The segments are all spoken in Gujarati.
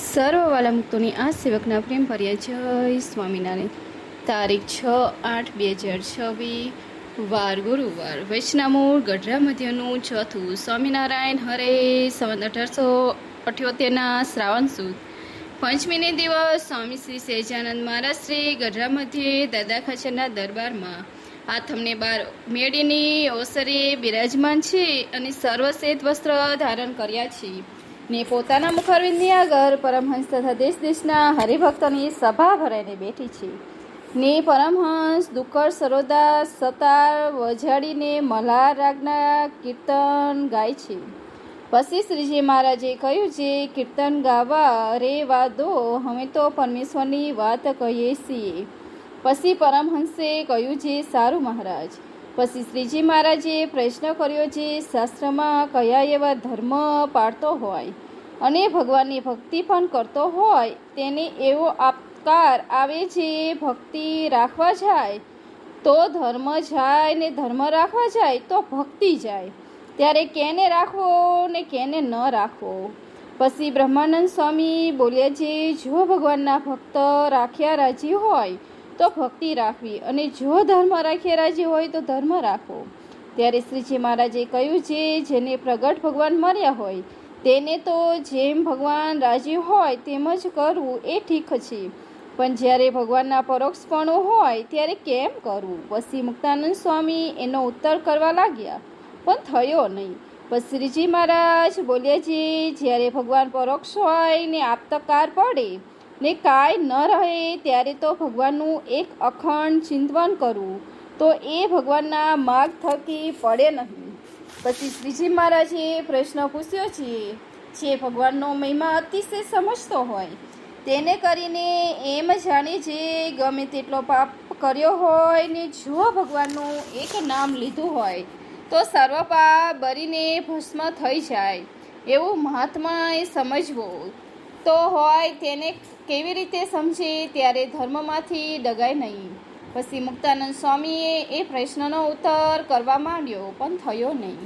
સર્વવાલા મુક્તોની આ સેવકના પ્રેમ ભર્યા જય સ્વામિનારાયણ. તારીખ 6/8/2026 વાર ગુરુવાર. વૈષ્ણવમૂળ ગઢડા મધ્યનું ચોથું. સ્વામિનારાયણ હરે સંવત 1878 શ્રાવણ સુદ પંચમીને દિવસ સ્વામી શ્રી સહેજાનંદ મહારાજ શ્રી ગઢડા મધ્યે દાદા ખાચરના દરબારમાં આથમને બાર મેળીની ઓસરે બિરાજમાન છે અને સર્વશ્વેત વસ્ત્ર ધારણ કર્યા છે ને પોતાના મુખારવિંદની આગળ પરમહંસ તથા દેશ દેશના હરિભક્તોની સભા ભરાઈને બેઠી છે ને પરમહંસ દુક્કડ સરોદા સતાર વજાડીને મલ્હાર રાગના કીર્તન ગાય છે. પછી શ્રીજી મહારાજે કહ્યું છે, કીર્તન ગાવા રે વાદો, અમે તો પરમેશ્વરની વાત કહીએ છીએ. પછી પરમહંસે કહ્યું છે, સારું મહારાજ. પછી શ્રીજી મહારાજે પ્રશ્ન કર્યો છે, શાસ્ત્રમાં કયા એવા ધર્મ પાળતો હોય અને ભગવાનની ભક્તિ પણ કરતો હોય તેને એવો આપકાર આવે છે, ભક્તિ રાખવા જાય તો ધર્મ જાય ને ધર્મ રાખવા જાય તો ભક્તિ જાય. ત્યારે કેને રાખવો ને કેને ન રાખવો. પછી બ્રહ્માનંદ સ્વામી બોલ્યા છે, જો ભગવાનના ભક્ત રાખ્યા રાજી હોય તો ભક્તિ રાખવી અને જો ધર્મ રાખ્યા રાજી હોય તો ધર્મ રાખવો. ત્યારે શ્રીજી મહારાજે કહ્યું છે, જેને પ્રગટ ભગવાન મળ્યા હોય તેને તો જેમ ભગવાન રાજી હોય તેમ જ કરવું એ ઠીક છે, પણ જ્યારે ભગવાનના પરોક્ષપણું હોય ત્યારે કેમ કરવું. પછી મુક્તાનંદ સ્વામી એનો ઉત્તર કરવા લાગ્યા પણ થયો નહીં. પછી શ્રીજી મહારાજ બોલ્યા છે, જ્યારે ભગવાન પરોક્ષ હોય ને આપતકાર પડે ને કાંઈ ન રહે ત્યારે તો ભગવાનનું એક અખંડ ચિંતન કરવું તો એ ભગવાનના માર્ગ થકી પડે નહીં. પછી શ્રીજી મહારાજે પ્રશ્ન પૂછ્યો છે, જે ભગવાનનો મહિમા અતિશય સમજતો હોય તેને કરીને એમ જાણે છે ગમે તેટલો પાપ કર્યો હોય ને જો ભગવાનનું એક નામ લીધું હોય તો સર્વ પાપ બળીને ભસ્મ થઈ જાય એવું મહાત્માએ સમજવું તો હોય તેને કેવી રીતે સમજે ત્યારે ધર્મમાંથી ડગાય નહીં. પછી મુક્તાનંદ સ્વામીએ એ પ્રશ્નનો ઉત્તર કરવા માંડ્યો પણ થયો નહીં.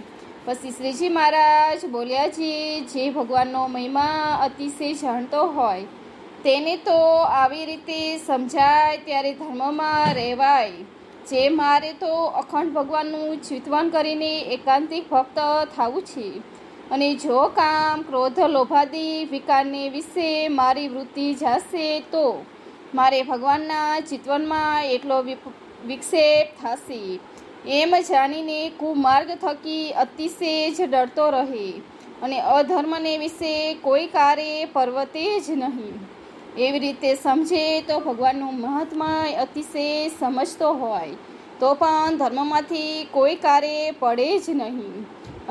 પછી શ્રીજી મહારાજ બોલ્યા છે, જે ભગવાનનો મહિમા અતિશય જાણતો હોય તેને તો આવી રીતે સમજાય ત્યારે ધર્મમાં રહેવાય. જે મારે તો અખંડ ભગવાનનું ચિંતન કરીને એકાંતિક ભક્ત થવું છે અને જો કામ ક્રોધ લોભાદી વિકારને વિશે મારી વૃત્તિ જાશે તો મારે ભગવાનના ચિંતનમાં એટલો વિક્ષેપ થશે એમ જાણીને કુમાર્ગ થકી અતિશય જ ડરતો રહે અને અધર્મને વિશે કોઈ કાર્ય પર્વતે જ નહીં. એવી રીતે સમજે તો ભગવાનનું મહાત્મા અતિશય સમજતો હોય તો પણ ધર્મમાંથી કોઈ કાર્ય પડે જ નહીં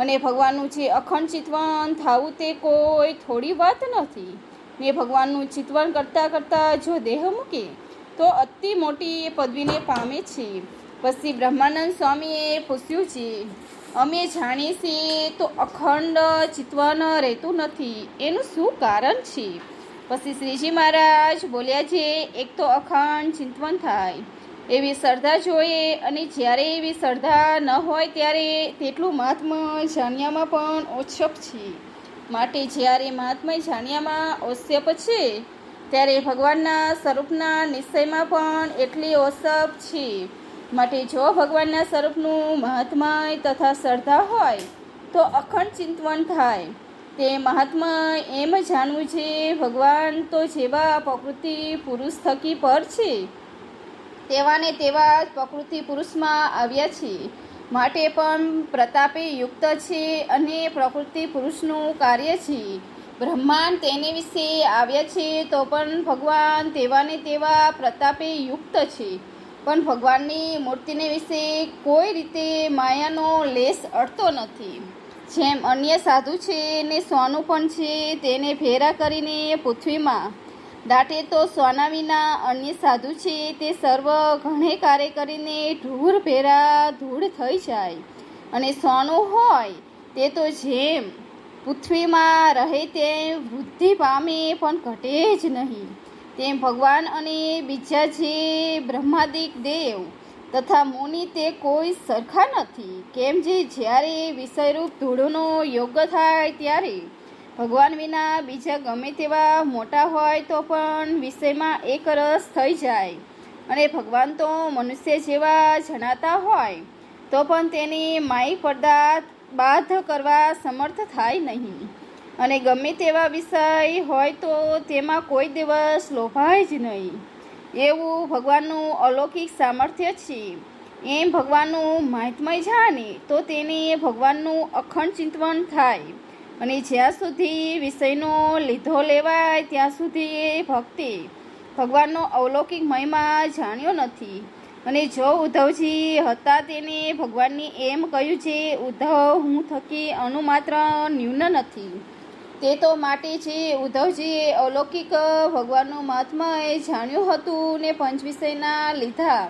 અને ભગવાનનું જે અખંડ ચિંતન થવું તે કોઈ થોડી વાત નથી ને ભગવાનનું ચિંતન કરતાં કરતાં જો દેહ મૂકે તો અતિ મોટી પદવીને પામે છે. પછી બ્રહ્માનંદ સ્વામીએ પૂછ્યું છે, અમે જાણીએ છીએ તો અખંડ ચિંતન રહેતું નથી, એનું શું કારણ છે. પછી શ્રીજી મહારાજ બોલ્યા છે, એક તો અખંડ ચિંતન થાય એવી શ્રદ્ધા જોઈએ અને જ્યારે એવી શ્રદ્ધા ન હોય ત્યારે તેટલું મહાત્મા જાણ્યામાં પણ ઓછપ છે. માટે જ્યારે મહાત્મા જાણ્યામાં ઓછપ છે ત્યારે ભગવાનના સ્વરૂપના નિશ્ચયમાં પણ એટલી ઓછપ છે. માટે જો ભગવાનના સ્વરૂપનું મહાત્મા તથા શ્રદ્ધા હોય તો અખંડ ચિંતન થાય. તે મહાત્મા એમ જાણવું છે, ભગવાન તો જેવા પ્રકૃતિ પુરુષ થકી પર છે તેવાને તેવા જ પ્રકૃતિ પુરુષમાં આવ્યા છે માટે પણ પ્રતાપે યુક્ત છે અને પ્રકૃતિ પુરુષનું કાર્ય છે. બ્રહ્માંડ તેને વિશે આવ્યા છે તો પણ ભગવાન તેવાને તેવા પ્રતાપે યુક્ત છે, પણ ભગવાનની મૂર્તિને વિશે કોઈ રીતે માયાનો લેશ અડતો નથી. જેમ અન્ય સાધુ છે ને સોનું પણ છે તેને ભેરા કરીને પૃથ્વીમાં દાટે તો સોના વિના અન્ય સાધુ છે તે સર્વ ઘણે કાર્ય કરીને ધૂળ ભેરા ધૂળ થઈ જાય અને સોનું હોય તે તો જેમ પૃથ્વીમાં રહે તેમ વૃદ્ધિ પામે પણ ઘટે જ નહીં. તેમ ભગવાન અને બીજા જે બ્રહ્માદિક દેવ તથા મુનિ તે કોઈ સરખા નથી. કેમ જે જ્યારે વિષયરૂપ ધૂળનો યોગ થાય ત્યારે ભગવાન વિના બીજા ગમે તેવા મોટા હોય તો પણ વિષયમાં એક રસ થઈ જાય. અને ભગવાન તો મનુષ્ય જેવા જણાતા હોય તો પણ તેની માઈ પડદા બાધ કરવા સમર્થ થાય નહીં. અને ગમે તેવા વિષય હોય તો તેમાં કોઈ દિવસ લોભાય જ નહીં. એવું ભગવાનનું અલૌકિક સામર્થ્ય છે. એમ ભગવાનનું મહાત્મય જાણે તો તેને ભગવાનનું અખંડ ચિંતન થાય. અને જ્યાં સુધી વિષયનો લીધો લેવાય ત્યાં સુધી એ ભક્તિ ભગવાનનો અલૌકિક મહિમા જાણ્યો નથી. અને જો ઉદ્ધવજી હતા તેને ભગવાનને એમ કહ્યું છે, ઉદ્ધવ હું થકી અણુમાત્ર ન્યૂન નથી. તે તો માટે છે ઉદ્ધવજીએ અલૌકિક ભગવાનનું મહાત્મય જાણ્યું હતું ને પંચ વિષયના લીધા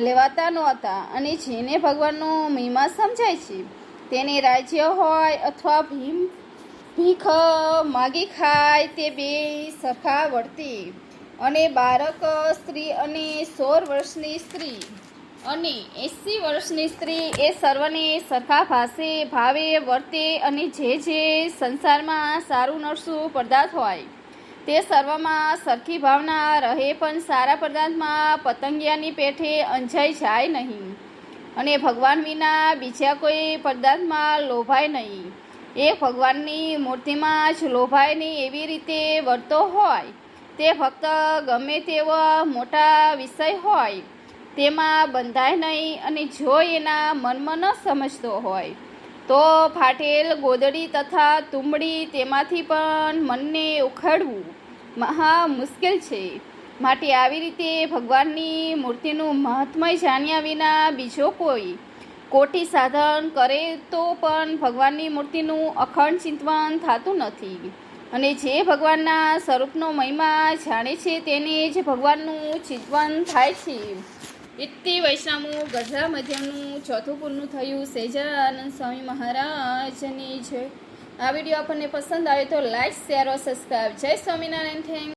લેવાતા નહોતા. અને જેને ભગવાનનો મહિમા સમજાય છે તેને રાજ્ય હોય અથવા ભીખ માગી ખાય તે બે સરખા વર્તે. અને બાળક સ્ત્રી અને 16 વર્ષની સ્ત્રી અને 80 વર્ષની સ્ત્રી એ સર્વને સરખા ભાવે વર્તે. અને જે સંસારમાં સારું નરસું પદાર્થ હોય તે સર્વમાં સરખી ભાવના રહે, પણ સારા પદાર્થમાં પતંગિયાની પેઠે અંજાઈ જાય નહીં. અને ભગવાન વિના બીજા કોઈ પદાર્થમાં લોભાય નહીં. એ ભગવાનની મૂર્તિમાં જ લોભાય નહીં એવી રીતે વર્તો હોય તે ભક્ત ગમે તેવો મોટા વિષય હોય તેમાં બંધાય નહીં. અને જો એના મનમાં ન સમજતો હોય તો ફાટેલ ગોદડી તથા તુંબડી તેમાંથી પણ મનને ઉખાડવું મહા મુશ્કેલ છે. માટે આવી રીતે ભગવાનની મૂર્તિનું મહાત્મય જાણ્યા વિના બીજો કોઈ કોટી સાધન કરે તો પણ ભગવાનની મૂર્તિનું અખંડ ચિંતન થતું નથી. અને જે ભગવાનના સ્વરૂપનો મહિમા જાણે છે તેને જ ભગવાનનું ચિંતન થાય છે. ઇતિ વૈષ્ણવો ગઢડા મધ્યમનું ચોથું પૂર્ણ થયું. સહજાનંદ સ્વામી મહારાજની જય. આ વિડીયો આપણને પસંદ આવે તો લાઈક, શેર और સબસ્ક્રાઈબ. જય સ્વામિનારાયણ. થેન્ક